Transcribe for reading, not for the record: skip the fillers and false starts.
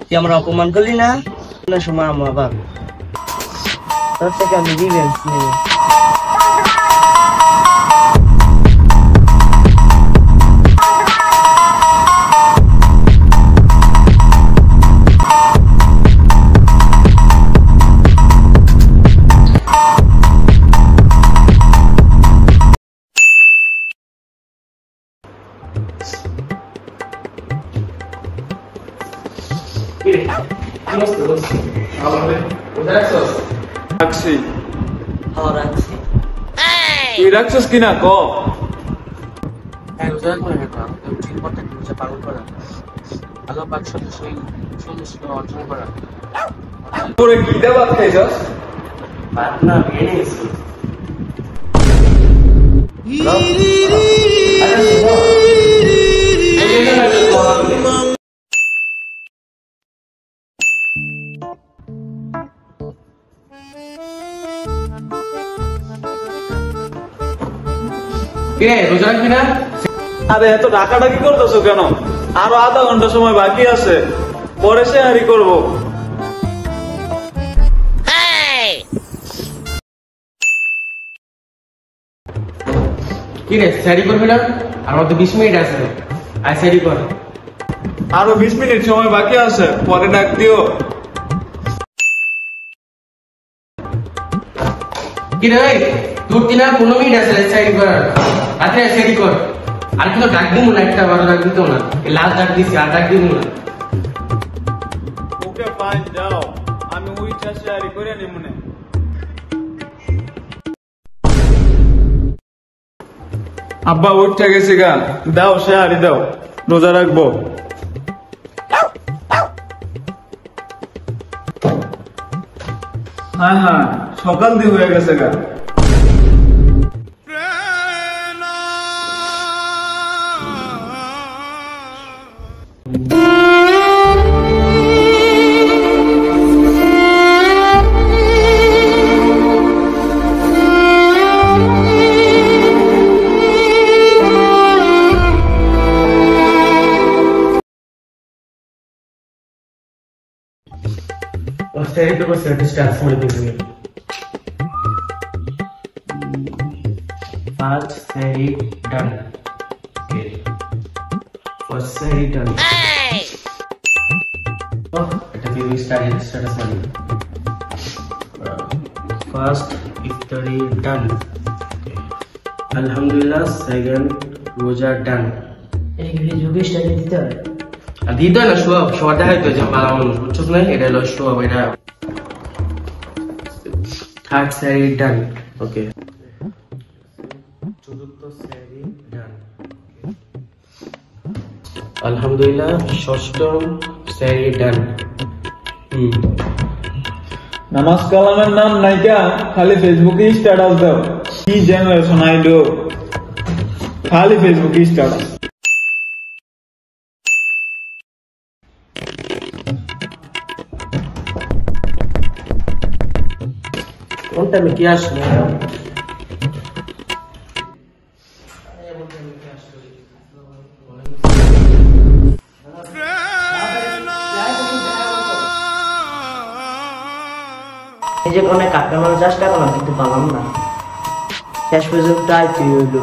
তুই আমার অপমান করলি না সময় আমার বাপ তোর থেকে আমি রিভেঞ্জ নেব। তুই রাখছিস কিনা ক তোরে কি দেওয়া খাইছস না বিয়ে নিয়েছি আরে এত ডাকাডাকি করতেছো কেন? আরো আধা ঘন্টা সময় বাকি আছে, পরে শেয়ারি করবো। কি রে স্যারি করবি না? আমার তো 20 মিনিট আছে, আই স্যারি কর। আরো 20 মিনিট সময় বাকি আছে, পরে ডাক দিও। কি রে তোর দিন আর 15 মিনিট আছে স্যারি করার, রাতে স্যারি কর। আর কিন্তু ডাক দিব না, একটা বড় ডাক দিত না, লাস্ট ডাক দিছি, আর ডাক দিব না। ওকে ফাইন, যাও, আমি উইটা শেয়ারি করে নিব না। আব্বা উঠে গেছে গা, দাও শেয়ারি দাও, রোজা রাখবো। হ্যাঁ হ্যাঁ, সকাল দিয়ে হয়ে গেছে গা। স্যারি তো স্যারি স্টার্ট করে দিবি। First Sari done. Okay. First Sari done. Oh, এটা কি start start sorry. First Iftari done. Alhamdulillah, second Roja done. এটা কি যোগেশ টাইমে দিতে হয়? আর দিতে না সব সবার দেখাই তো যে পালা মানুষ বুঝছস না, এটা হলো সব। এটা Third Sari done. Okay. চতুর্থ Sari done. আলহামদুলিল্লাহ ষষ্ঠম স্যারি ডান। নামাজ কালামের নাম নাইকা, খালি ফেসবুকে স্ট্যাটাস দাও। কি জেনারেশন আইডো, খালি ফেসবুকে স্ট্যাটাস। কোন টাইমে কি আসলো? নিজে কোনে কাকা মানুষ চেষ্টা করলাম কিন্তু পারলাম না, শেষ পর্যন্ত আইতে হইলো।